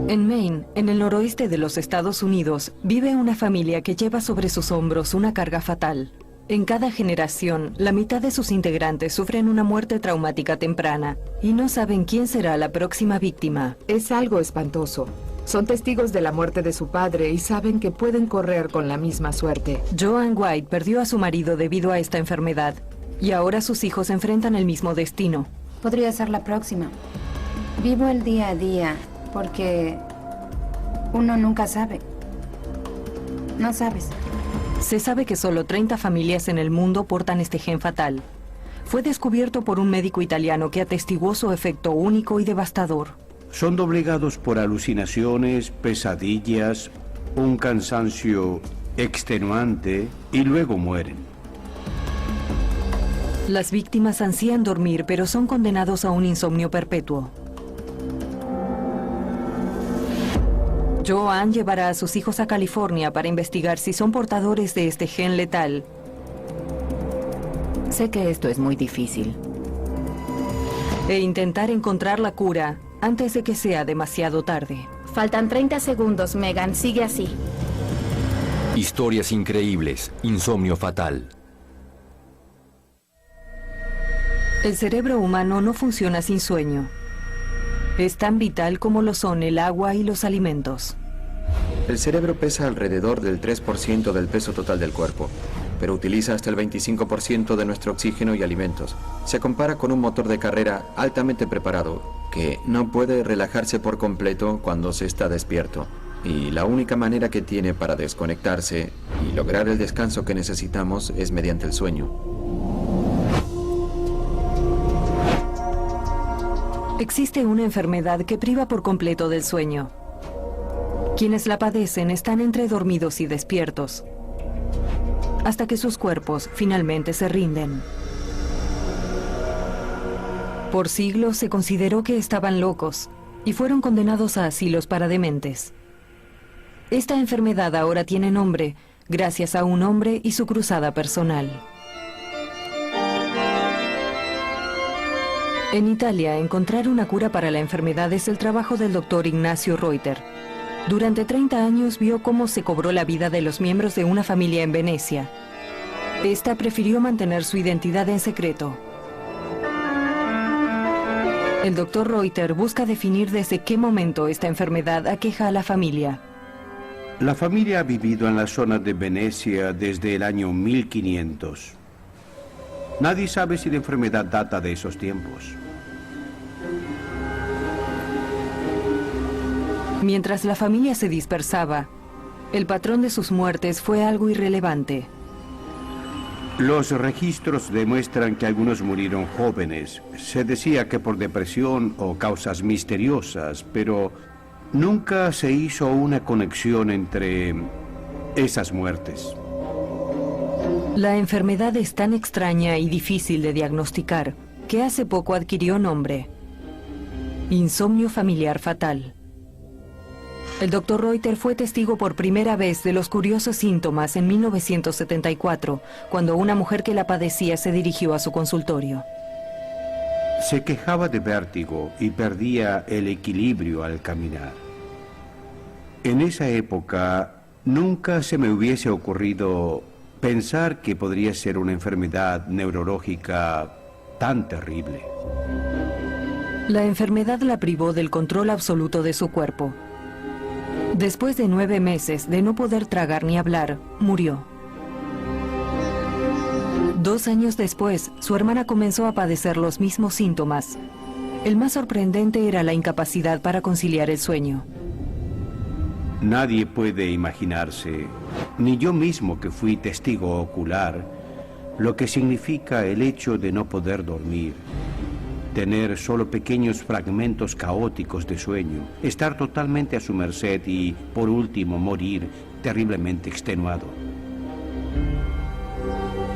En Maine, en el noroeste de los Estados Unidos, vive una familia que lleva sobre sus hombros una carga fatal. En cada generación, la mitad de sus integrantes sufren una muerte traumática temprana y no saben quién será la próxima víctima. Es algo espantoso. Son testigos de la muerte de su padre y saben que pueden correr con la misma suerte. Joan White perdió a su marido debido a esta enfermedad y ahora sus hijos enfrentan el mismo destino. Podría ser la próxima. Vivo el día a día porque uno nunca sabe. No sabes. Se sabe que solo 30 familias en el mundo portan este gen fatal. Fue descubierto por un médico italiano que atestiguó su efecto único y devastador. Son doblegados por alucinaciones, pesadillas, un cansancio extenuante y luego mueren. Las víctimas ansían dormir, pero son condenados a un insomnio perpetuo. Joan llevará a sus hijos a California para investigar si son portadores de este gen letal. Sé que esto es muy difícil. E intentar encontrar la cura antes de que sea demasiado tarde. Faltan 30 segundos, Megan. Sigue así. Historias increíbles. Insomnio fatal. El cerebro humano no funciona sin sueño. Es tan vital como lo son el agua y los alimentos. El cerebro pesa alrededor del 3% del peso total del cuerpo, pero utiliza hasta el 25% de nuestro oxígeno y alimentos. Se compara con un motor de carrera altamente preparado, que no puede relajarse por completo cuando se está despierto. Y la única manera que tiene para desconectarse y lograr el descanso que necesitamos es mediante el sueño. Existe una enfermedad que priva por completo del sueño. Quienes la padecen están entre dormidos y despiertos, hasta que sus cuerpos finalmente se rinden. Por siglos se consideró que estaban locos y fueron condenados a asilos para dementes. Esta enfermedad ahora tiene nombre gracias a un hombre y su cruzada personal. En Italia, encontrar una cura para la enfermedad es el trabajo del doctor Ignacio Reuter. Durante 30 años vio cómo se cobró la vida de los miembros de una familia en Venecia. Esta prefirió mantener su identidad en secreto. El doctor Reuter busca definir desde qué momento esta enfermedad aqueja a la familia. La familia ha vivido en la zona de Venecia desde el año 1500. Nadie sabe si la enfermedad data de esos tiempos. Mientras la familia se dispersaba, el patrón de sus muertes fue algo irrelevante. Los registros demuestran que algunos murieron jóvenes. Se decía que por depresión o causas misteriosas, pero nunca se hizo una conexión entre esas muertes. La enfermedad es tan extraña y difícil de diagnosticar que hace poco adquirió nombre: insomnio familiar fatal. El doctor Reuter fue testigo por primera vez de los curiosos síntomas en 1974, cuando una mujer que la padecía se dirigió a su consultorio. Se quejaba de vértigo y perdía el equilibrio al caminar. En esa época nunca se me hubiese ocurrido pensar que podría ser una enfermedad neurológica tan terrible. La enfermedad la privó del control absoluto de su cuerpo. Después de 9 meses de no poder tragar ni hablar, murió. 2 años después, su hermana comenzó a padecer los mismos síntomas. El más sorprendente era la incapacidad para conciliar el sueño. Nadie puede imaginarse, ni yo mismo que fui testigo ocular, lo que significa el hecho de no poder dormir, tener solo pequeños fragmentos caóticos de sueño, estar totalmente a su merced y, por último, morir terriblemente extenuado.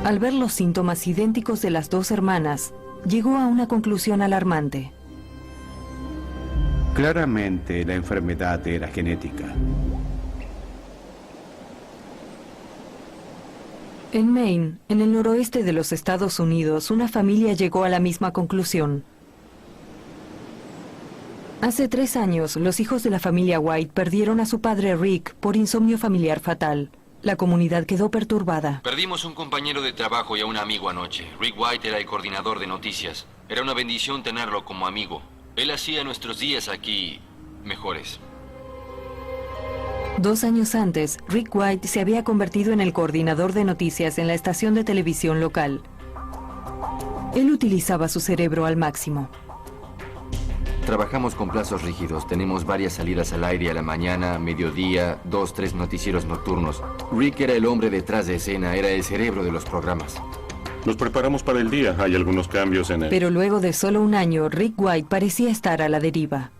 Al ver los síntomas idénticos de las 2 hermanas, llegó a una conclusión alarmante. Claramente la enfermedad era genética. En Maine, en el noroeste de los Estados Unidos, una familia llegó a la misma conclusión. Hace 3 años, los hijos de la familia White perdieron a su padre Rick por insomnio familiar fatal. La comunidad quedó perturbada. Perdimos un compañero de trabajo y a un amigo anoche. Rick White era el coordinador de noticias. Era una bendición tenerlo como amigo. Él hacía nuestros días aquí mejores. 2 años antes, Rick White se había convertido en el coordinador de noticias en la estación de televisión local. Él utilizaba su cerebro al máximo. Trabajamos con plazos rígidos. Tenemos varias salidas al aire a la mañana, mediodía, 2, 3 noticieros nocturnos. Rick era el hombre detrás de escena, era el cerebro de los programas. Nos preparamos para el día. Hay algunos cambios en el... Pero luego de solo un año, Rick White parecía estar a la deriva.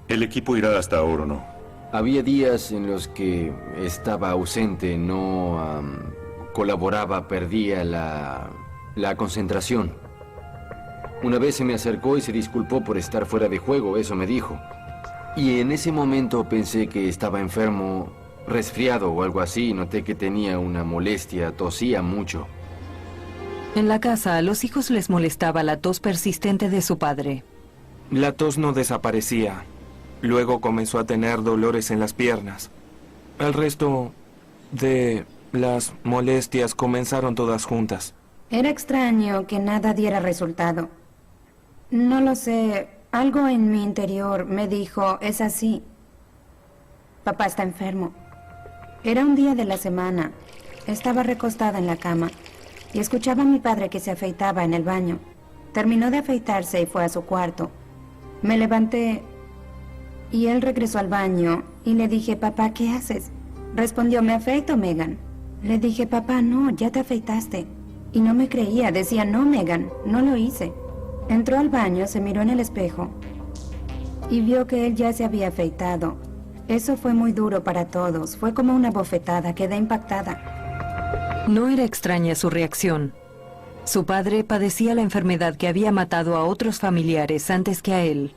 El equipo irá hasta ahora, ¿no? Había días en los que estaba ausente, no colaboraba, perdía la concentración. Una vez se me acercó y se disculpó por estar fuera de juego, eso me dijo. Y en ese momento pensé que estaba enfermo, resfriado o algo así. Noté que tenía una molestia, tosía mucho. En la casa, a los hijos les molestaba la tos persistente de su padre. La tos no desaparecía. Luego comenzó a tener dolores en las piernas. El resto de las molestias comenzaron todas juntas. Era extraño que nada diera resultado. No lo sé, algo en mi interior me dijo, es así. Papá está enfermo. Era un día de la semana. Estaba recostada en la cama y escuchaba a mi padre que se afeitaba en el baño. Terminó de afeitarse y fue a su cuarto. Me levanté y él regresó al baño y le dije, papá, ¿qué haces? Respondió, me afeito, Megan. Le dije, papá, no, ya te afeitaste. Y no me creía, decía, no, Megan, no lo hice. Entró al baño, se miró en el espejo y vio que él ya se había afeitado. Eso fue muy duro para todos, fue como una bofetada, quedé impactada. No era extraña su reacción. Su padre padecía la enfermedad que había matado a otros familiares antes que a él.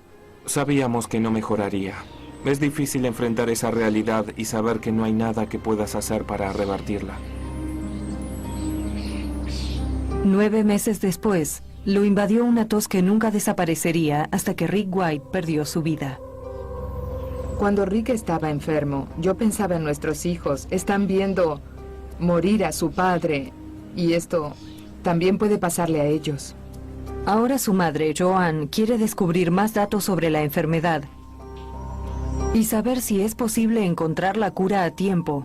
Sabíamos que no mejoraría. Es difícil enfrentar esa realidad y saber que no hay nada que puedas hacer para revertirla. 9 meses después, lo invadió una tos que nunca desaparecería hasta que Rick White perdió su vida. Cuando Rick estaba enfermo, yo pensaba en nuestros hijos. Están viendo morir a su padre y esto también puede pasarle a ellos. Ahora su madre, Joanne, quiere descubrir más datos sobre la enfermedad y saber si es posible encontrar la cura a tiempo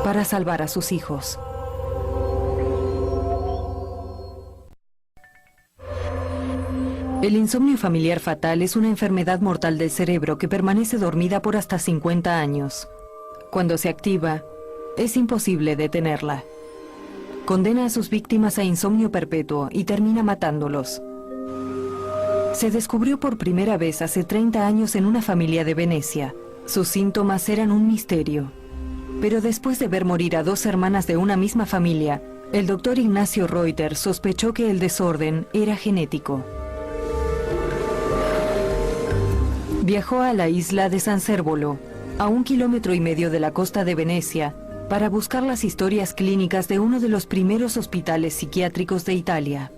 para salvar a sus hijos. El insomnio familiar fatal es una enfermedad mortal del cerebro que permanece dormida por hasta 50 años. Cuando se activa, es imposible detenerla. Condena a sus víctimas a insomnio perpetuo y termina matándolos. Se descubrió por primera vez hace 30 años en una familia de Venecia. Sus síntomas eran un misterio. Pero después de ver morir a 2 hermanas de una misma familia, el doctor Ignacio Reuter sospechó que el desorden era genético. Viajó a la isla de San Cérvolo, a 1,5 kilómetros de la costa de Venecia, para buscar las historias clínicas de uno de los primeros hospitales psiquiátricos de Italia.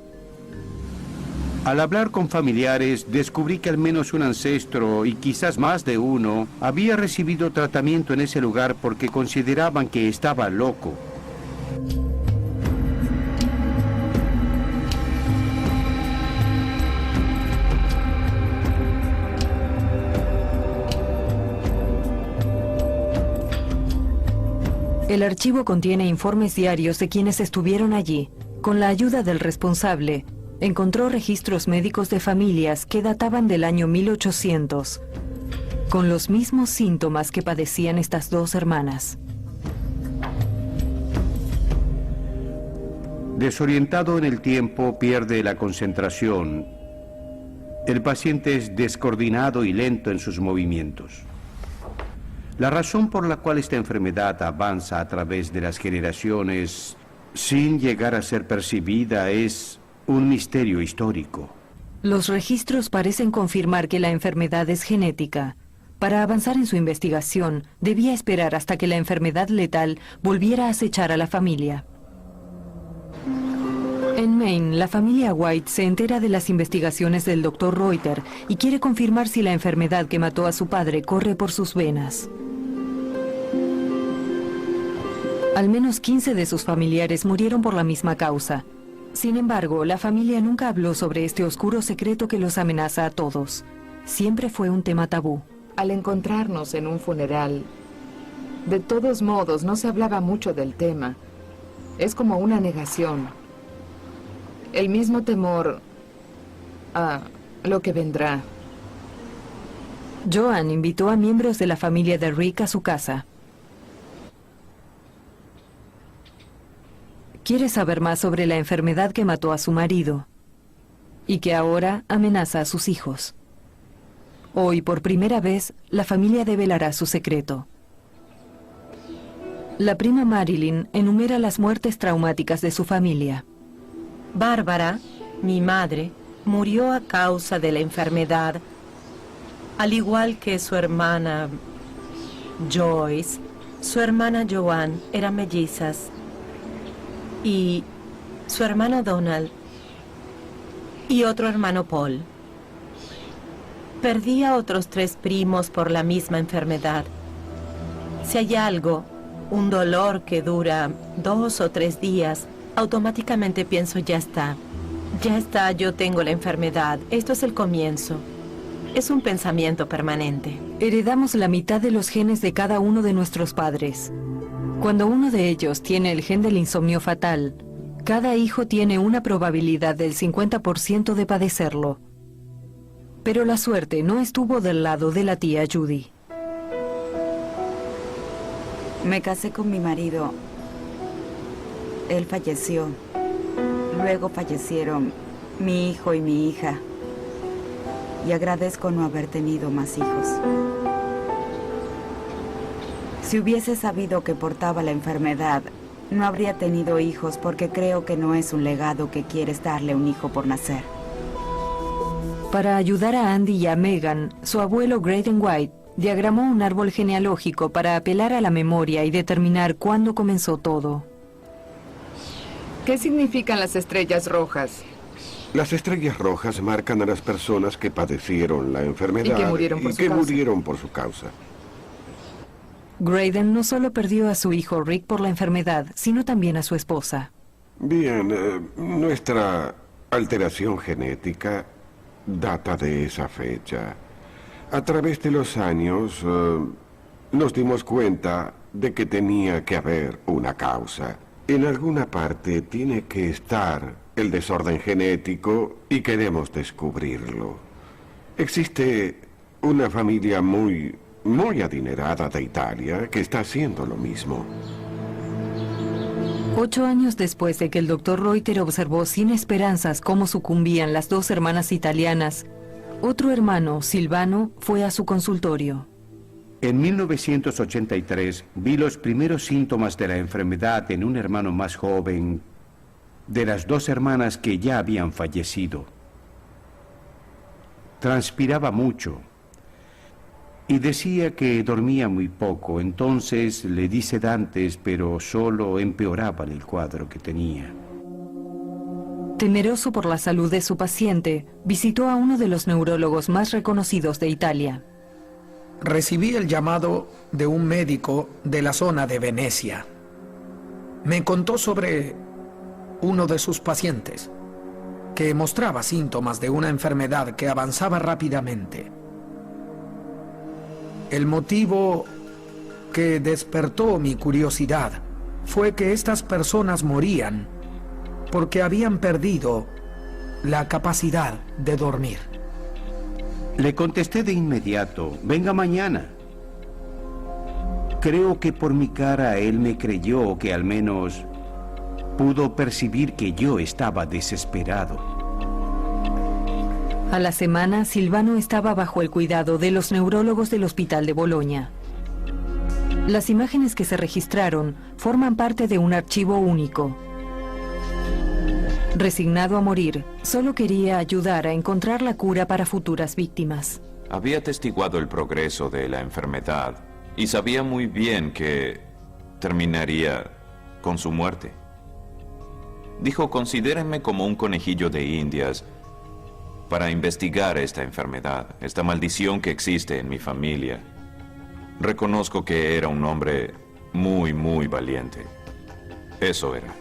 Al hablar con familiares, descubrí que al menos un ancestro, y quizás más de uno, había recibido tratamiento en ese lugar porque consideraban que estaba loco. El archivo contiene informes diarios de quienes estuvieron allí. Con la ayuda del responsable, encontró registros médicos de familias que databan del año 1800, con los mismos síntomas que padecían estas 2 hermanas. Desorientado en el tiempo, pierde la concentración. El paciente es descoordinado y lento en sus movimientos. La razón por la cual esta enfermedad avanza a través de las generaciones sin llegar a ser percibida es un misterio histórico. Los registros parecen confirmar que la enfermedad es genética. Para avanzar en su investigación, debía esperar hasta que la enfermedad letal volviera a acechar a la familia. En Maine, la familia White se entera de las investigaciones del Dr. Reuter y quiere confirmar si la enfermedad que mató a su padre corre por sus venas. Al menos 15 de sus familiares murieron por la misma causa. Sin embargo, la familia nunca habló sobre este oscuro secreto que los amenaza a todos. Siempre fue un tema tabú. Al encontrarnos en un funeral, de todos modos no se hablaba mucho del tema. Es como una negación. El mismo temor a lo que vendrá. Joan invitó a miembros de la familia de Rick a su casa. Quiere saber más sobre la enfermedad que mató a su marido y que ahora amenaza a sus hijos. Hoy, por primera vez, la familia develará su secreto. La prima Marilyn enumera las muertes traumáticas de su familia. Bárbara, mi madre, murió a causa de la enfermedad, al igual que su hermana Joyce. Su hermana Joan eran mellizas. Y su hermano Donald y otro hermano Paul. Perdí a otros 3 primos por la misma enfermedad. Si hay algo, un dolor que dura 2 o 3 días, automáticamente pienso, ya está, yo tengo la enfermedad, esto es el comienzo. Es un pensamiento permanente. Heredamos la mitad de los genes de cada uno de nuestros padres. Cuando uno de ellos tiene el gen del insomnio fatal, cada hijo tiene una probabilidad del 50% de padecerlo. Pero la suerte no estuvo del lado de la tía Judy. Me casé con mi marido. Él falleció. Luego fallecieron mi hijo y mi hija. Y agradezco no haber tenido más hijos. Si hubiese sabido que portaba la enfermedad, no habría tenido hijos porque creo que no es un legado que quieres darle a un hijo por nacer. Para ayudar a Andy y a Megan, su abuelo Graydon White diagramó un árbol genealógico para apelar a la memoria y determinar cuándo comenzó todo. ¿Qué significan las estrellas rojas? Las estrellas rojas marcan a las personas que padecieron la enfermedad y que murieron por su causa. Graydon no solo perdió a su hijo Rick por la enfermedad, sino también a su esposa. Bien, nuestra alteración genética data de esa fecha. A través de los años nos dimos cuenta de que tenía que haber una causa. En alguna parte tiene que estar el desorden genético y queremos descubrirlo. Existe una familia muy adinerada de Italia que está haciendo lo mismo. 8 años después de que el Dr. Reuter observó sin esperanzas cómo sucumbían las 2 hermanas italianas, otro hermano, Silvano, fue a su consultorio. En 1983 vi los primeros síntomas de la enfermedad en un hermano más joven de las 2 hermanas que ya habían fallecido. Transpiraba mucho y decía que dormía muy poco, entonces le di sedantes, pero solo empeoraban el cuadro que tenía. Temeroso por la salud de su paciente, visitó a uno de los neurólogos más reconocidos de Italia. Recibí el llamado de un médico de la zona de Venecia. Me contó sobre uno de sus pacientes, que mostraba síntomas de una enfermedad que avanzaba rápidamente. El motivo que despertó mi curiosidad fue que estas personas morían porque habían perdido la capacidad de dormir. Le contesté de inmediato, venga mañana. Creo que por mi cara él me creyó, que al menos pudo percibir que yo estaba desesperado. A la semana, Silvano estaba bajo el cuidado de los neurólogos del Hospital de Bolonia. Las imágenes que se registraron forman parte de un archivo único. Resignado a morir, solo quería ayudar a encontrar la cura para futuras víctimas. Había atestiguado el progreso de la enfermedad y sabía muy bien que terminaría con su muerte. Dijo, considérenme como un conejillo de indias para investigar esta enfermedad, esta maldición que existe en mi familia. Reconozco que era un hombre muy, muy valiente. Eso era.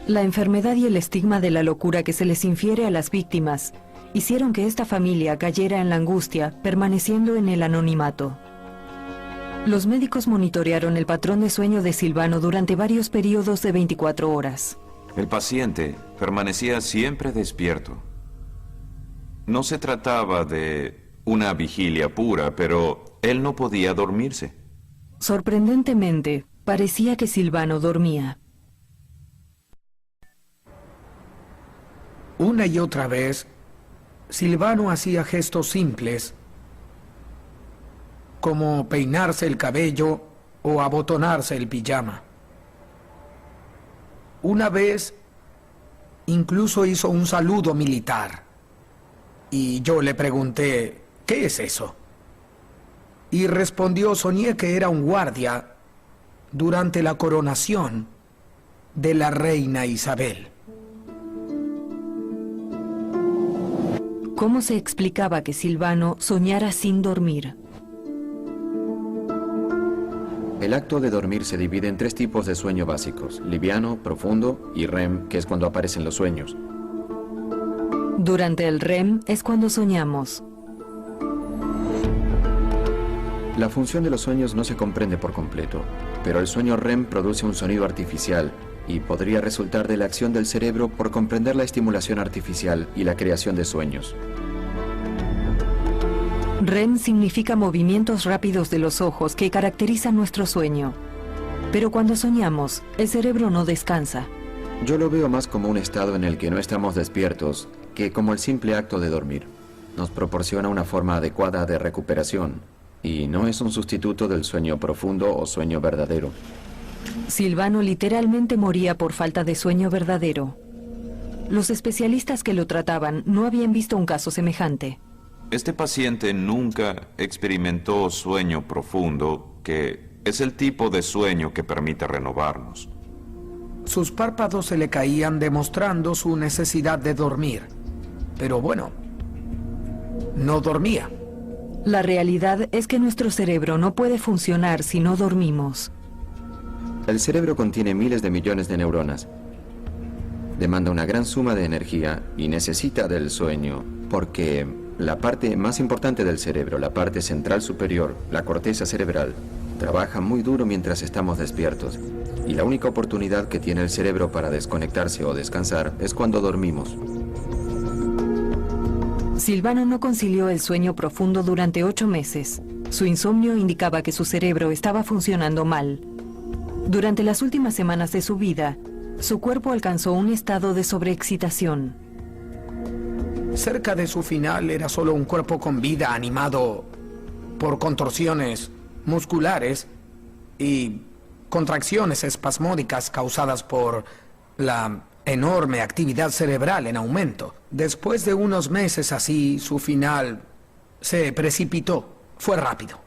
La enfermedad y el estigma de la locura que se les infiere a las víctimas hicieron que esta familia cayera en la angustia, permaneciendo en el anonimato. Los médicos monitorearon el patrón de sueño de Silvano durante varios periodos de 24 horas. El paciente permanecía siempre despierto. No se trataba de una vigilia pura, pero él no podía dormirse. Sorprendentemente, parecía que Silvano dormía. Una y otra vez, Silvano hacía gestos simples, como peinarse el cabello o abotonarse el pijama. Una vez, incluso hizo un saludo militar. Y yo le pregunté, ¿qué es eso? Y respondió, soñé que era un guardia durante la coronación de la reina Isabel. ¿Cómo se explicaba que Silvano soñara sin dormir? El acto de dormir se divide en 3 tipos de sueño básicos: liviano, profundo y REM, que es cuando aparecen los sueños. Durante el REM es cuando soñamos. La función de los sueños no se comprende por completo, pero el sueño REM produce un sonido artificial y podría resultar de la acción del cerebro por comprender la estimulación artificial y la creación de sueños. REM significa movimientos rápidos de los ojos que caracterizan nuestro sueño. Pero cuando soñamos, el cerebro no descansa. Yo lo veo más como un estado en el que no estamos despiertos que como el simple acto de dormir. Nos proporciona una forma adecuada de recuperación y no es un sustituto del sueño profundo o sueño verdadero. Silvano literalmente moría por falta de sueño verdadero. Los especialistas que lo trataban no habían visto un caso semejante. Este paciente nunca experimentó sueño profundo, que es el tipo de sueño que permite renovarnos. Sus párpados se le caían demostrando su necesidad de dormir. Pero bueno, no dormía. La realidad es que nuestro cerebro no puede funcionar si no dormimos. El cerebro contiene miles de millones de neuronas. Demanda una gran suma de energía y necesita del sueño, porque la parte más importante del cerebro, la parte central superior, la corteza cerebral, trabaja muy duro mientras estamos despiertos. Y la única oportunidad que tiene el cerebro para desconectarse o descansar es cuando dormimos. Silvano no concilió el sueño profundo durante 8 meses. Su insomnio indicaba que su cerebro estaba funcionando mal. Durante las últimas semanas de su vida, su cuerpo alcanzó un estado de sobreexcitación. Cerca de su final era solo un cuerpo con vida animado por contorsiones musculares y contracciones espasmódicas causadas por la enorme actividad cerebral en aumento. Después de unos meses así, su final se precipitó. Fue rápido.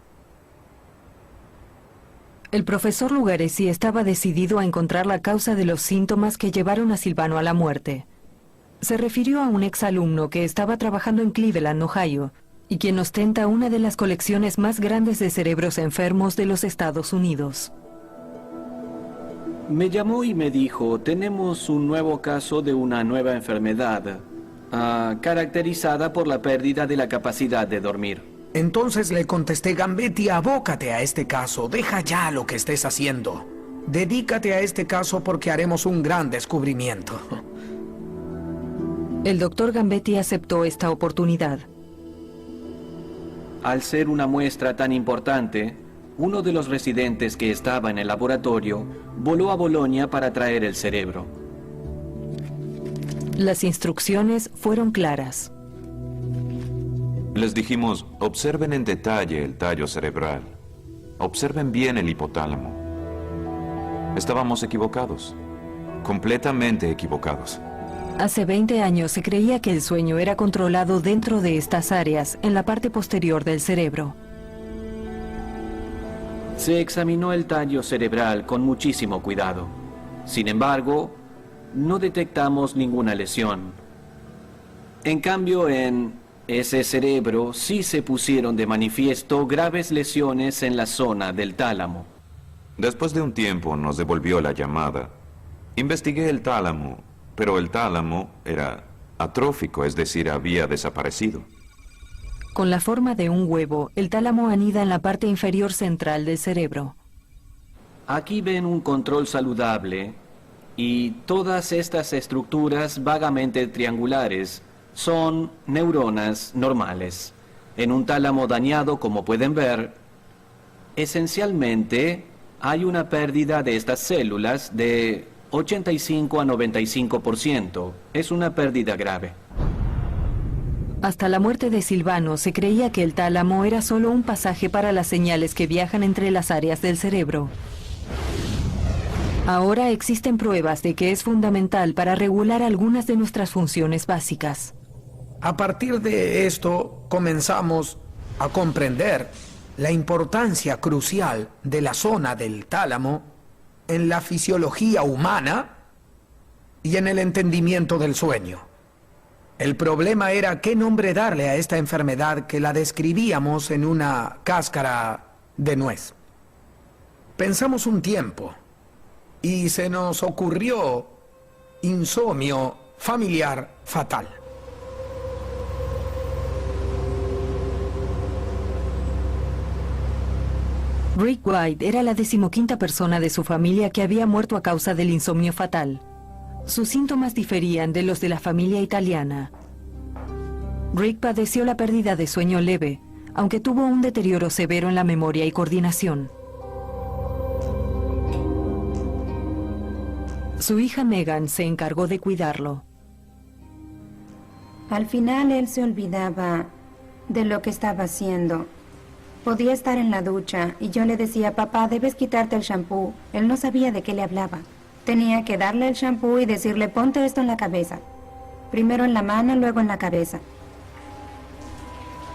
El profesor Lugaresi estaba decidido a encontrar la causa de los síntomas que llevaron a Silvano a la muerte. Se refirió a un exalumno que estaba trabajando en Cleveland, Ohio, y quien ostenta una de las colecciones más grandes de cerebros enfermos de los Estados Unidos. Me llamó y me dijo, tenemos un nuevo caso de una nueva enfermedad, caracterizada por la pérdida de la capacidad de dormir. Entonces le contesté, Gambetti, abócate a este caso, deja ya lo que estés haciendo. Dedícate a este caso porque haremos un gran descubrimiento. El doctor Gambetti aceptó esta oportunidad. Al ser una muestra tan importante, uno de los residentes que estaba en el laboratorio voló a Bolonia para traer el cerebro. Las instrucciones fueron claras. Les dijimos, observen en detalle el tallo cerebral. Observen bien el hipotálamo. Estábamos equivocados. Completamente equivocados. Hace 20 años se creía que el sueño era controlado dentro de estas áreas, en la parte posterior del cerebro. Se examinó el tallo cerebral con muchísimo cuidado. Sin embargo, no detectamos ninguna lesión. En cambio, en ese cerebro sí se pusieron de manifiesto graves lesiones en la zona del tálamo. Después de un tiempo nos devolvió la llamada. Investigué el tálamo, pero el tálamo era atrófico, es decir, había desaparecido. Con la forma de un huevo, el tálamo anida en la parte inferior central del cerebro. Aquí ven un control saludable y todas estas estructuras vagamente triangulares son neuronas normales. En un tálamo dañado, como pueden ver, esencialmente hay una pérdida de estas células de 85 a 95%. Es una pérdida grave. Hasta la muerte de Silvano se creía que el tálamo era solo un pasaje para las señales que viajan entre las áreas del cerebro. Ahora existen pruebas de que es fundamental para regular algunas de nuestras funciones básicas. A partir de esto comenzamos a comprender la importancia crucial de la zona del tálamo en la fisiología humana y en el entendimiento del sueño. El problema era qué nombre darle a esta enfermedad que la describíamos en una cáscara de nuez. Pensamos un tiempo y se nos ocurrió insomnio familiar fatal. Rick White era la 15ª persona de su familia que había muerto a causa del insomnio fatal. Sus síntomas diferían de los de la familia italiana. Rick padeció la pérdida de sueño leve, aunque tuvo un deterioro severo en la memoria y coordinación. Su hija Megan se encargó de cuidarlo. Al final él se olvidaba de lo que estaba haciendo. Podía estar en la ducha y yo le decía, papá, debes quitarte el shampoo. Él no sabía de qué le hablaba. Tenía que darle el shampoo y decirle, ponte esto en la cabeza. Primero en la mano, luego en la cabeza.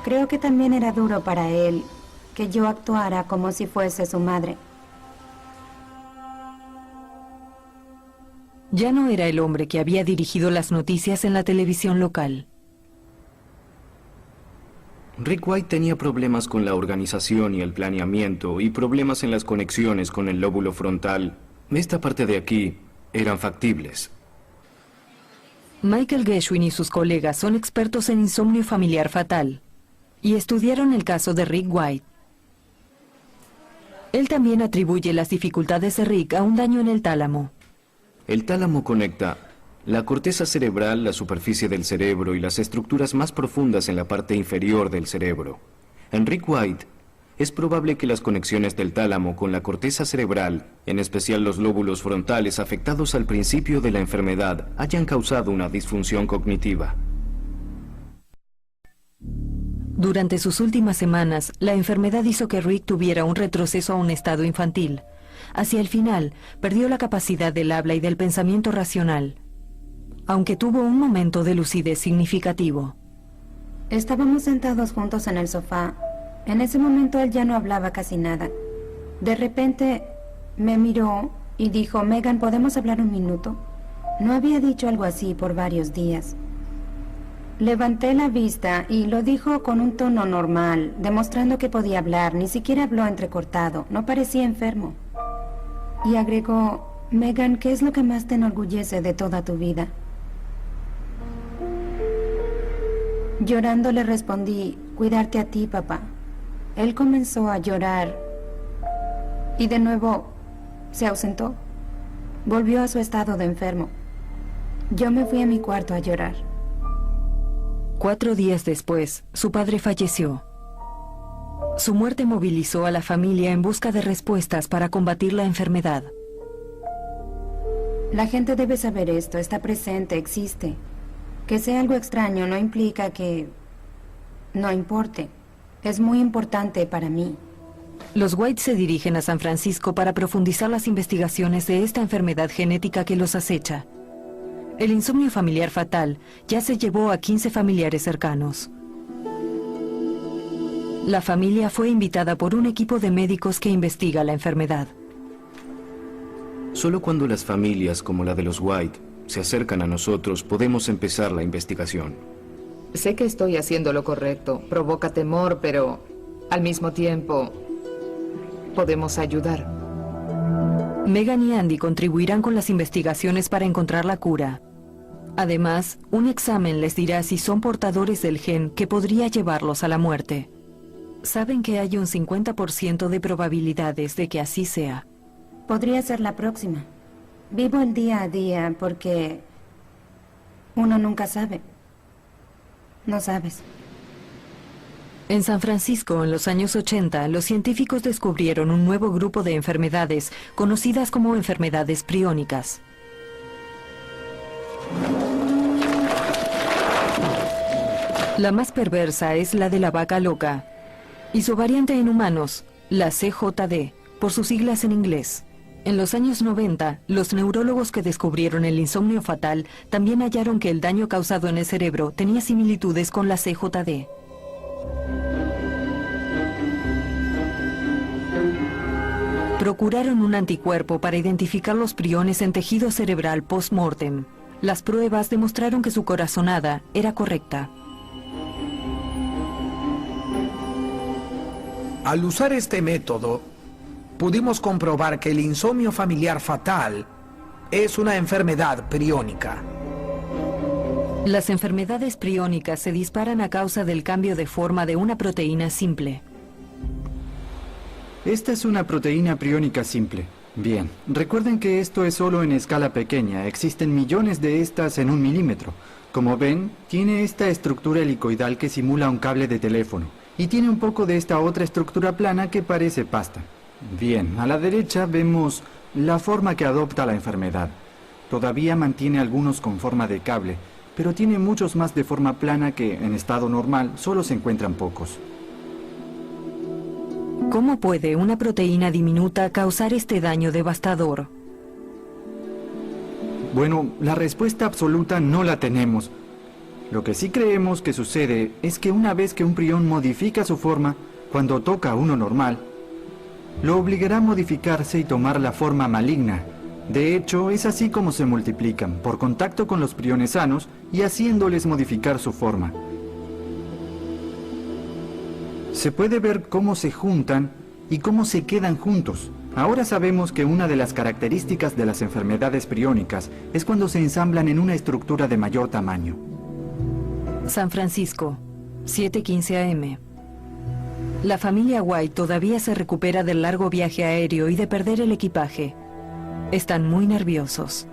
Creo que también era duro para él que yo actuara como si fuese su madre. Ya no era el hombre que había dirigido las noticias en la televisión local. Rick White tenía problemas con la organización y el planeamiento y problemas en las conexiones con el lóbulo frontal. Esta parte de aquí eran factibles. Michael Gershwin y sus colegas son expertos en insomnio familiar fatal y estudiaron el caso de Rick White. Él también atribuye las dificultades de Rick a un daño en el tálamo. El tálamo conecta la corteza cerebral, la superficie del cerebro y las estructuras más profundas en la parte inferior del cerebro. En Rick White, es probable que las conexiones del tálamo con la corteza cerebral, en especial los lóbulos frontales afectados al principio de la enfermedad, hayan causado una disfunción cognitiva. Durante sus últimas semanas, la enfermedad hizo que Rick tuviera un retroceso a un estado infantil. Hacia el final, perdió la capacidad del habla y del pensamiento racional, aunque tuvo un momento de lucidez significativo. Estábamos sentados juntos en el sofá. En ese momento él ya no hablaba casi nada. De repente me miró y dijo, Megan, ¿podemos hablar un minuto? No había dicho algo así por varios días. Levanté la vista y lo dijo con un tono normal, demostrando que podía hablar. Ni siquiera habló entrecortado, no parecía enfermo. Y agregó, Megan, ¿qué es lo que más te enorgullece de toda tu vida? Llorando le respondí, cuidarte a ti, papá. Él comenzó a llorar y de nuevo se ausentó. Volvió a su estado de enfermo. Yo me fui a mi cuarto a llorar. 4 días después, su padre falleció. Su muerte movilizó a la familia en busca de respuestas para combatir la enfermedad. La gente debe saber esto, está presente, existe. Que sea algo extraño no implica que no importe. Es muy importante para mí. Los White se dirigen a San Francisco para profundizar las investigaciones de esta enfermedad genética que los acecha. El insomnio familiar fatal ya se llevó a 15 familiares cercanos. La familia fue invitada por un equipo de médicos que investiga la enfermedad. Solo cuando las familias como la de los White se acercan a nosotros, podemos empezar la investigación. Sé que estoy haciendo lo correcto. Provoca temor, pero al mismo tiempo podemos ayudar. Megan y Andy contribuirán con las investigaciones para encontrar la cura. Además, un examen les dirá si son portadores del gen que podría llevarlos a la muerte. Saben que hay un 50% de probabilidades de que así sea. Podría ser la próxima. Vivo el día a día porque uno nunca sabe. No sabes. En San Francisco, en los años 80, los científicos descubrieron un nuevo grupo de enfermedades conocidas como enfermedades priónicas. La más perversa es la de la vaca loca, y su variante en humanos, la CJD, por sus siglas en inglés. En los años 90, los neurólogos que descubrieron el insomnio fatal también hallaron que el daño causado en el cerebro tenía similitudes con la CJD. Procuraron un anticuerpo para identificar los priones en tejido cerebral post-mortem. Las pruebas demostraron que su corazonada era correcta. Al usar este método, pudimos comprobar que el insomnio familiar fatal es una enfermedad priónica. Las enfermedades priónicas se disparan a causa del cambio de forma de una proteína simple. Esta es una proteína priónica simple. Bien, recuerden que esto es solo en escala pequeña. Existen millones de estas en 1 milímetro. Como ven, tiene esta estructura helicoidal que simula un cable de teléfono. Y tiene un poco de esta otra estructura plana que parece pasta. Bien, a la derecha vemos la forma que adopta la enfermedad. Todavía mantiene algunos con forma de cable, pero tiene muchos más de forma plana que, en estado normal, solo se encuentran pocos. ¿Cómo puede una proteína diminuta causar este daño devastador? Bueno, la respuesta absoluta no la tenemos. Lo que sí creemos que sucede es que una vez que un prión modifica su forma, cuando toca a uno normal, lo obligará a modificarse y tomar la forma maligna. De hecho, es así como se multiplican, por contacto con los priones sanos y haciéndoles modificar su forma. Se puede ver cómo se juntan y cómo se quedan juntos. Ahora sabemos que una de las características de las enfermedades priónicas es cuando se ensamblan en una estructura de mayor tamaño. San Francisco, 7:15 AM. La familia White todavía se recupera del largo viaje aéreo y de perder el equipaje. Están muy nerviosos.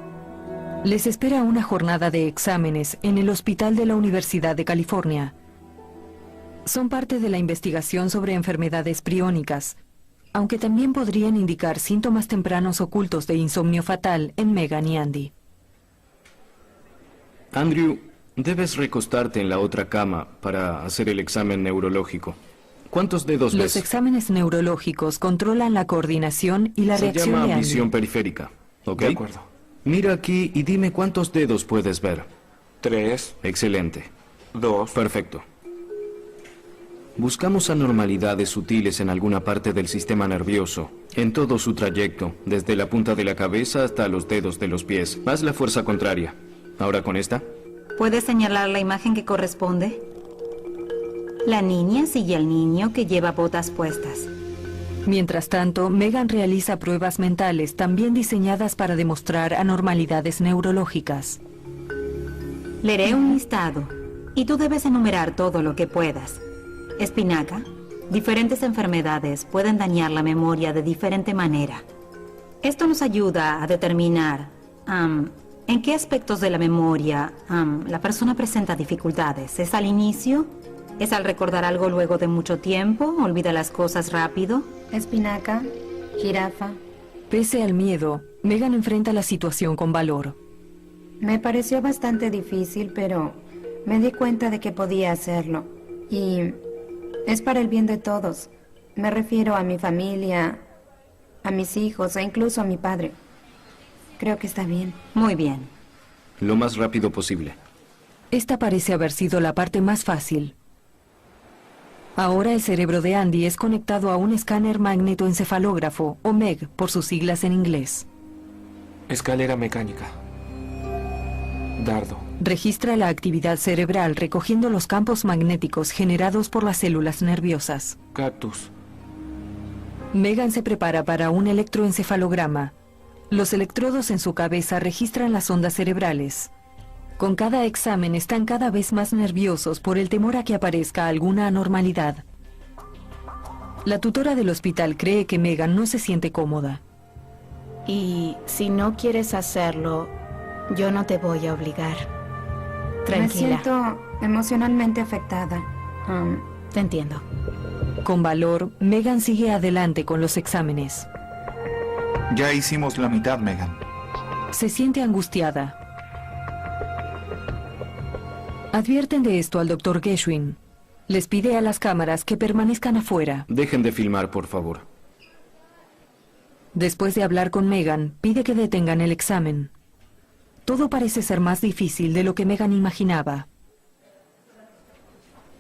Les espera una jornada de exámenes en el hospital de la Universidad de California. Son parte de la investigación sobre enfermedades priónicas, aunque también podrían indicar síntomas tempranos ocultos de insomnio fatal en Megan y Andy. Andrew, debes recostarte en la otra cama para hacer el examen neurológico. ¿Cuántos dedos ves? Los exámenes neurológicos controlan la coordinación y la reacción de Se llama Andy. visión periférica, ¿ok? De acuerdo. Mira aquí y dime cuántos dedos puedes ver. 3. Excelente. 2. Perfecto. Buscamos anormalidades sutiles en alguna parte del sistema nervioso, en todo su trayecto, desde la punta de la cabeza hasta los dedos de los pies. Haz la fuerza contraria. Ahora con esta. ¿Puedes señalar la imagen que corresponde? La niña sigue al niño que lleva botas puestas. Mientras tanto, Megan realiza pruebas mentales también diseñadas para demostrar anormalidades neurológicas. Leeré un listado y tú debes enumerar todo lo que puedas. Espinaca. Diferentes enfermedades pueden dañar la memoria de diferente manera. Esto nos ayuda a determinar en qué aspectos de la memoria la persona presenta dificultades. ¿Es al inicio? ¿Es al recordar algo luego de mucho tiempo? ¿Olvida las cosas rápido? Espinaca, jirafa. Pese al miedo, Megan enfrenta la situación con valor. Me pareció bastante difícil, pero me di cuenta de que podía hacerlo. Y es para el bien de todos. Me refiero a mi familia, a mis hijos e incluso a mi padre. Creo que está bien. Muy bien. Lo más rápido posible. Esta parece haber sido la parte más fácil. Ahora el cerebro de Andy es conectado a un escáner magnetoencefalógrafo, o MEG por sus siglas en inglés. Escalera mecánica. Dardo. Registra la actividad cerebral recogiendo los campos magnéticos generados por las células nerviosas. Cactus. Megan se prepara para un electroencefalograma. Los electrodos en su cabeza registran las ondas cerebrales. Con cada examen están cada vez más nerviosos por el temor a que aparezca alguna anormalidad. La tutora del hospital cree que Megan no se siente cómoda. Y si no quieres hacerlo, yo no te voy a obligar. Tranquila. Me siento emocionalmente afectada. Te entiendo. Con valor, Megan sigue adelante con los exámenes. Ya hicimos la mitad, Megan. Se siente angustiada. Advierten de esto al Dr. Gershwin. Les pide a las cámaras que permanezcan afuera. Dejen de filmar, por favor. Después de hablar con Megan, pide que detengan el examen. Todo parece ser más difícil de lo que Megan imaginaba.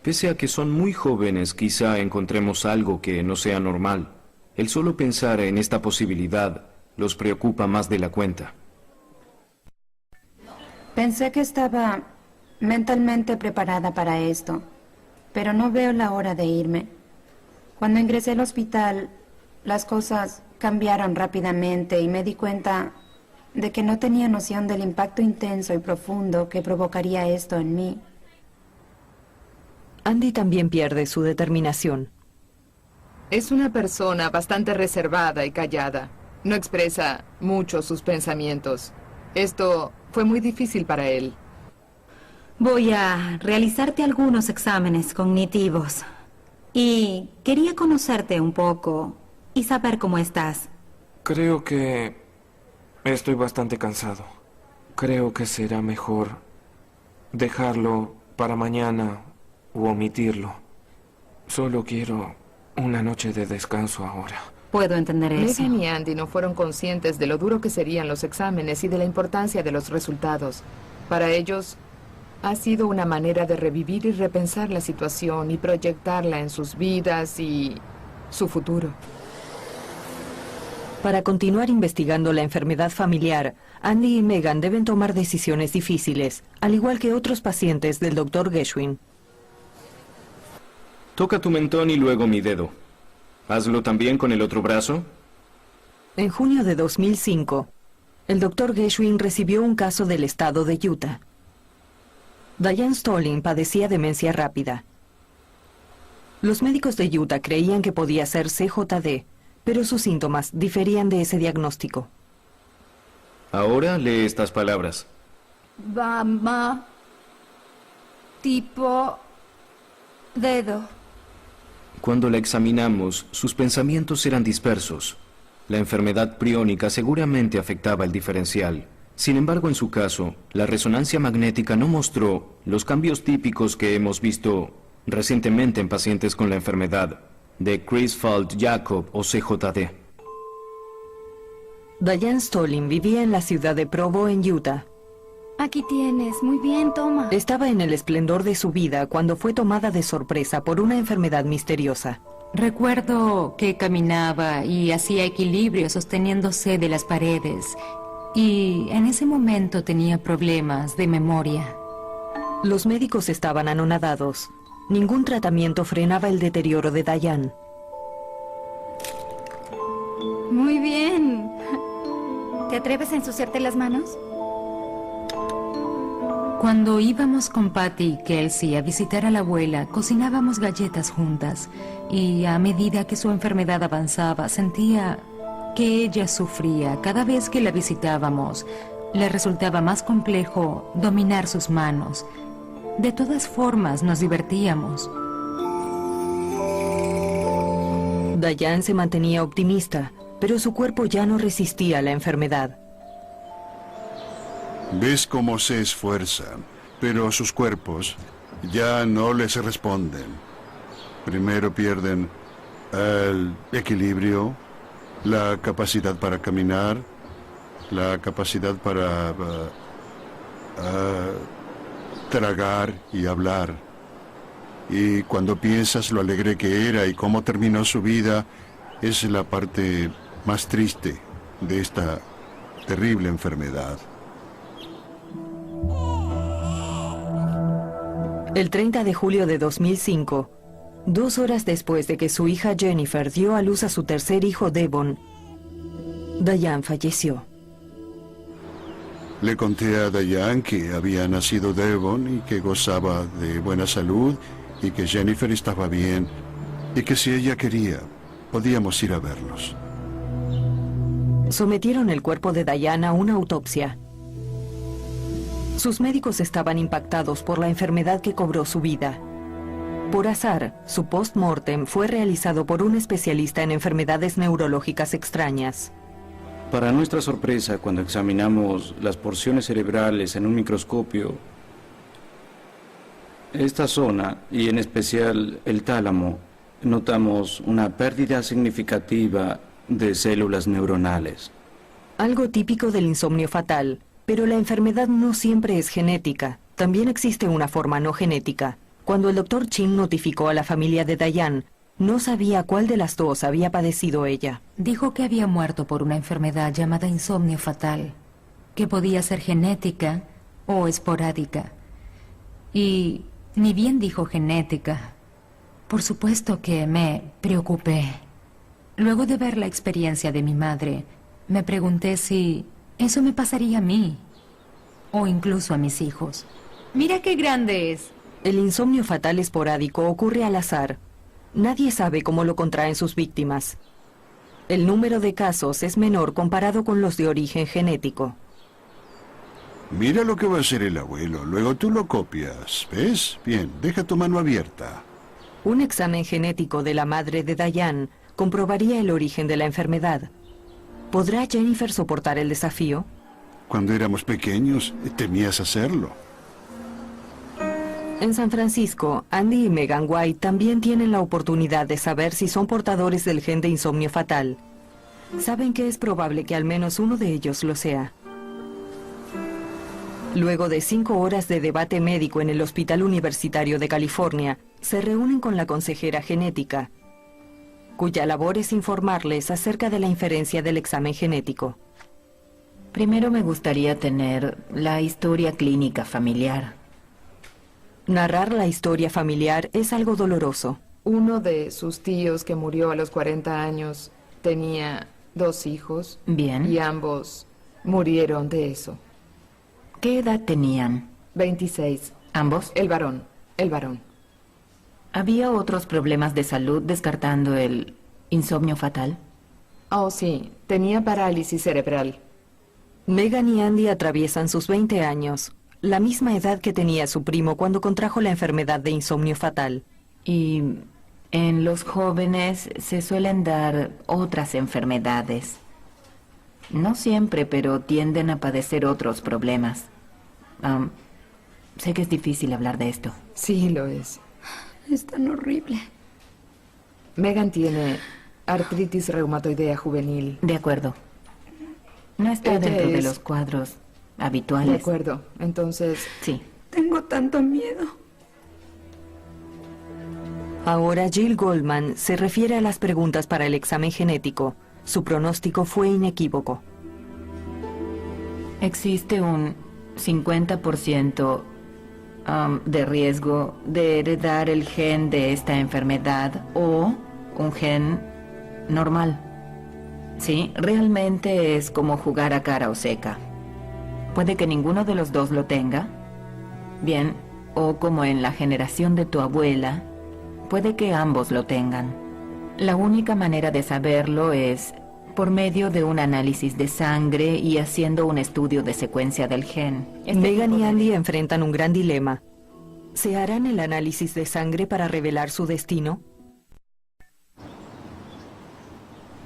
Pese a que son muy jóvenes, quizá encontremos algo que no sea normal. El solo pensar en esta posibilidad los preocupa más de la cuenta. Pensé que estaba mentalmente preparada para esto, pero no veo la hora de irme. Cuando ingresé al hospital, las cosas cambiaron rápidamente y me di cuenta de que no tenía noción del impacto intenso y profundo que provocaría esto en mí. Andy también pierde su determinación. Es una persona bastante reservada y callada. No expresa mucho sus pensamientos. Esto fue muy difícil para él. Voy a realizarte algunos exámenes cognitivos. Y quería conocerte un poco y saber cómo estás. Creo que estoy bastante cansado. Creo que será mejor dejarlo para mañana o omitirlo. Solo quiero una noche de descanso ahora. Puedo entender eso. Megan y Andy no fueron conscientes de lo duro que serían los exámenes y de la importancia de los resultados. Para ellos, ha sido una manera de revivir y repensar la situación y proyectarla en sus vidas y su futuro. Para continuar investigando la enfermedad familiar, Andy y Megan deben tomar decisiones difíciles, al igual que otros pacientes del Dr. Gershwin. Toca tu mentón y luego mi dedo. Hazlo también con el otro brazo. En junio de 2005, el Dr. Gershwin recibió un caso del estado de Utah. Diane Stolling padecía demencia rápida. Los médicos de Utah creían que podía ser CJD, pero sus síntomas diferían de ese diagnóstico. Ahora lee estas palabras. Bama. Tipo. Dedo. Cuando la examinamos, sus pensamientos eran dispersos. La enfermedad priónica seguramente afectaba el diferencial. Sin embargo, en su caso, la resonancia magnética no mostró los cambios típicos que hemos visto recientemente en pacientes con la enfermedad de Creutzfeldt-Jakob o CJD. Diane Stolling vivía en la ciudad de Provo, en Utah. Aquí tienes. Muy bien, toma. Estaba en el esplendor de su vida cuando fue tomada de sorpresa por una enfermedad misteriosa. Recuerdo que caminaba y hacía equilibrio sosteniéndose de las paredes. Y en ese momento tenía problemas de memoria. Los médicos estaban anonadados. Ningún tratamiento frenaba el deterioro de Diane. Muy bien. ¿Te atreves a ensuciarte las manos? Cuando íbamos con Patty y Kelsey a visitar a la abuela, cocinábamos galletas juntas. Y a medida que su enfermedad avanzaba, sentía que ella sufría. Cada vez que la visitábamos, le resultaba más complejo dominar sus manos. De todas formas, nos divertíamos. Diane se mantenía optimista, pero su cuerpo ya no resistía a la enfermedad. ¿Ves cómo se esfuerzan? Pero sus cuerpos ya no les responden. Primero pierden el equilibrio, la capacidad para caminar, la capacidad para tragar y hablar. Y cuando piensas lo alegre que era y cómo terminó su vida, es la parte más triste de esta terrible enfermedad. El 30 de julio de 2005, 2 horas después de que su hija Jennifer dio a luz a su tercer hijo Devon, Diane falleció. Le conté a Diane que había nacido Devon y que gozaba de buena salud y que Jennifer estaba bien y que si ella quería, podíamos ir a verlos. Sometieron el cuerpo de Diane a una autopsia. Sus médicos estaban impactados por la enfermedad que cobró su vida. Por azar, su post-mortem fue realizado por un especialista en enfermedades neurológicas extrañas. Para nuestra sorpresa, cuando examinamos las porciones cerebrales en un microscopio, esta zona, y en especial el tálamo, notamos una pérdida significativa de células neuronales. Algo típico del insomnio fatal, pero la enfermedad no siempre es genética. También existe una forma no genética. Cuando el Dr. Chin notificó a la familia de Diane, no sabía cuál de las dos había padecido ella. Dijo que había muerto por una enfermedad llamada insomnio fatal, que podía ser genética o esporádica. Y ni bien dijo genética. Por supuesto que me preocupé. Luego de ver la experiencia de mi madre, me pregunté si eso me pasaría a mí, o incluso a mis hijos. ¡Mira qué grande es! El insomnio fatal esporádico ocurre al azar. Nadie sabe cómo lo contraen sus víctimas. El número de casos es menor comparado con los de origen genético. Mira lo que va a hacer el abuelo, luego tú lo copias, ¿ves? Bien, deja tu mano abierta. Un examen genético de la madre de Diane comprobaría el origen de la enfermedad. ¿Podrá Jennifer soportar el desafío? Cuando éramos pequeños, temías hacerlo. En San Francisco, Andy y Megan White también tienen la oportunidad de saber si son portadores del gen de insomnio fatal. Saben que es probable que al menos uno de ellos lo sea. Luego de 5 horas de debate médico en el Hospital Universitario de California, se reúnen con la consejera genética, cuya labor es informarles acerca de la inferencia del examen genético. Primero me gustaría tener la historia clínica familiar. Narrar la historia familiar es algo doloroso. Uno de sus tíos que murió a los 40 años tenía 2 hijos. Bien. Y ambos murieron de eso. ¿Qué edad tenían? 26. ¿Ambos? El varón. ¿Había otros problemas de salud descartando el insomnio fatal? Oh, sí. Tenía parálisis cerebral. Megan y Andy atraviesan sus 20 años, la misma edad que tenía su primo cuando contrajo la enfermedad de insomnio fatal. Y en los jóvenes se suelen dar otras enfermedades. No siempre, pero tienden a padecer otros problemas. Sé que es difícil hablar de esto. Sí, lo es. Es tan horrible. Megan tiene artritis reumatoidea juvenil. De acuerdo. No está dentro de los cuadros habituales. De acuerdo. Entonces... Sí. Tengo tanto miedo. Ahora Jill Goldman se refiere a las preguntas para el examen genético. Su pronóstico fue inequívoco. Existe un 50% de riesgo de heredar el gen de esta enfermedad o un gen normal. Sí, realmente es como jugar a cara o seca. Puede que ninguno de los dos lo tenga. Bien, o como en la generación de tu abuela, puede que ambos lo tengan. La única manera de saberlo es por medio de un análisis de sangre y haciendo un estudio de secuencia del gen. Megan y Andy enfrentan un gran dilema. ¿Se harán el análisis de sangre para revelar su destino?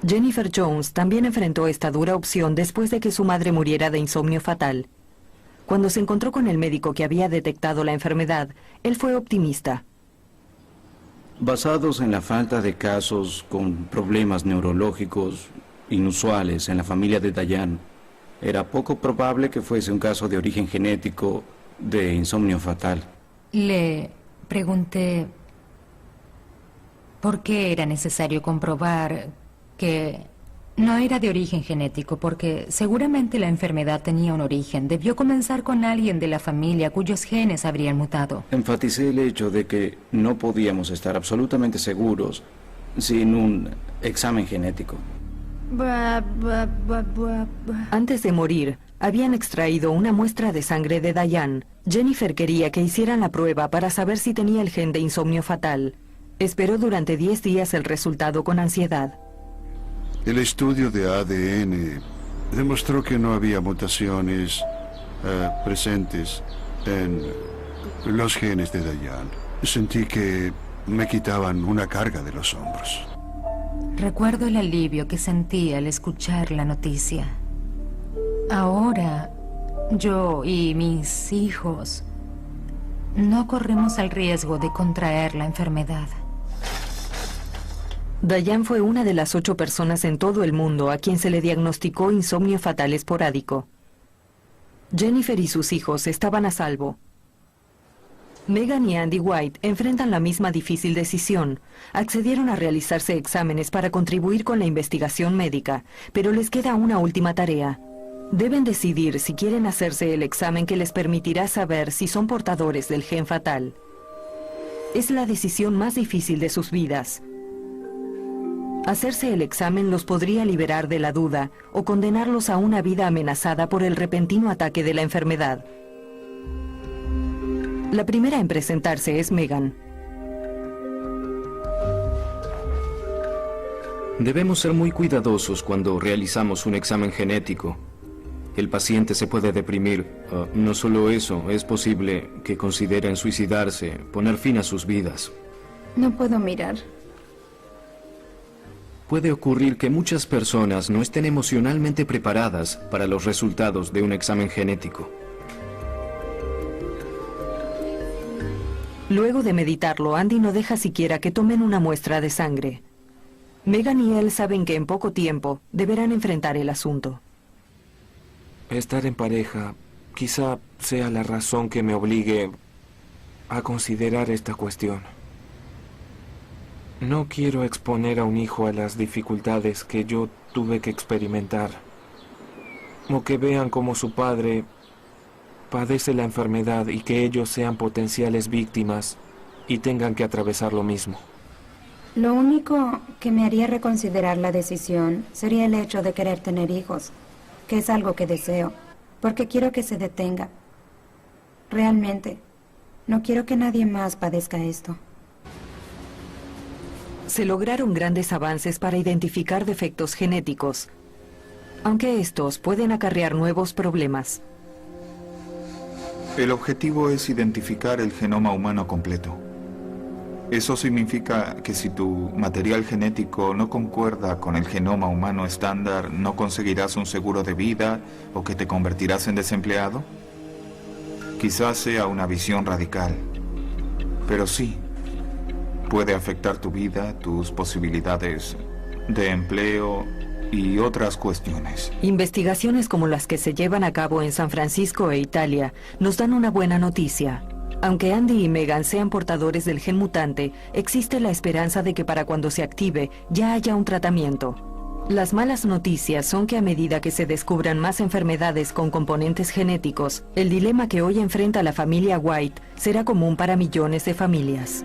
Jennifer Jones también enfrentó esta dura opción después de que su madre muriera de insomnio fatal. Cuando se encontró con el médico que había detectado la enfermedad, él fue optimista. Basados en la falta de casos con problemas neurológicos inusuales en la familia de Diane, era poco probable que fuese un caso de origen genético de insomnio fatal. Le pregunté por qué era necesario comprobar que No era de origen genético porque seguramente la enfermedad tenía un origen. Debió comenzar con alguien de la familia cuyos genes habrían mutado. Enfaticé el hecho de que no podíamos estar absolutamente seguros sin un examen genético. Antes de morir, habían extraído una muestra de sangre de Diane. Jennifer quería que hicieran la prueba para saber si tenía el gen de insomnio fatal. Esperó durante 10 días el resultado con ansiedad. El estudio de ADN demostró que no había mutaciones presentes en los genes de Diane. Sentí que me quitaban una carga de los hombros. Recuerdo el alivio que sentí al escuchar la noticia. Ahora, yo y mis hijos no corremos el riesgo de contraer la enfermedad. Diane fue una de las 8 personas en todo el mundo a quien se le diagnosticó insomnio fatal esporádico. Jennifer y sus hijos estaban a salvo. Megan y Andy White enfrentan la misma difícil decisión. Accedieron a realizarse exámenes para contribuir con la investigación médica, pero les queda una última tarea. Deben decidir si quieren hacerse el examen que les permitirá saber si son portadores del gen fatal. Es la decisión más difícil de sus vidas. Hacerse el examen los podría liberar de la duda o condenarlos a una vida amenazada por el repentino ataque de la enfermedad. La primera en presentarse es Megan. Debemos ser muy cuidadosos cuando realizamos un examen genético. El paciente se puede deprimir. No solo eso, es posible que consideren suicidarse, poner fin a sus vidas. No puedo mirar. Puede ocurrir que muchas personas no estén emocionalmente preparadas para los resultados de un examen genético. Luego de meditarlo, Andy no deja siquiera que tomen una muestra de sangre. Megan y él saben que en poco tiempo deberán enfrentar el asunto. Estar en pareja quizá sea la razón que me obligue a considerar esta cuestión. No quiero exponer a un hijo a las dificultades que yo tuve que experimentar, o que vean cómo su padre padece la enfermedad y que ellos sean potenciales víctimas y tengan que atravesar lo mismo. Lo único que me haría reconsiderar la decisión sería el hecho de querer tener hijos, que es algo que deseo, porque quiero que se detenga. Realmente, no quiero que nadie más padezca esto. Se lograron grandes avances para identificar defectos genéticos, aunque estos pueden acarrear nuevos problemas. El objetivo es identificar el genoma humano completo. Eso significa que si tu material genético no concuerda con el genoma humano estándar, ¿no conseguirás un seguro de vida o que te convertirás en desempleado? Quizás sea una visión radical, pero sí, puede afectar tu vida, tus posibilidades de empleo y otras cuestiones. Investigaciones como las que se llevan a cabo en San Francisco e Italia nos dan una buena noticia. Aunque Andy y Megan sean portadores del gen mutante, existe la esperanza de que para cuando se active ya haya un tratamiento. Las malas noticias son que a medida que se descubran más enfermedades con componentes genéticos, el dilema que hoy enfrenta la familia White será común para millones de familias.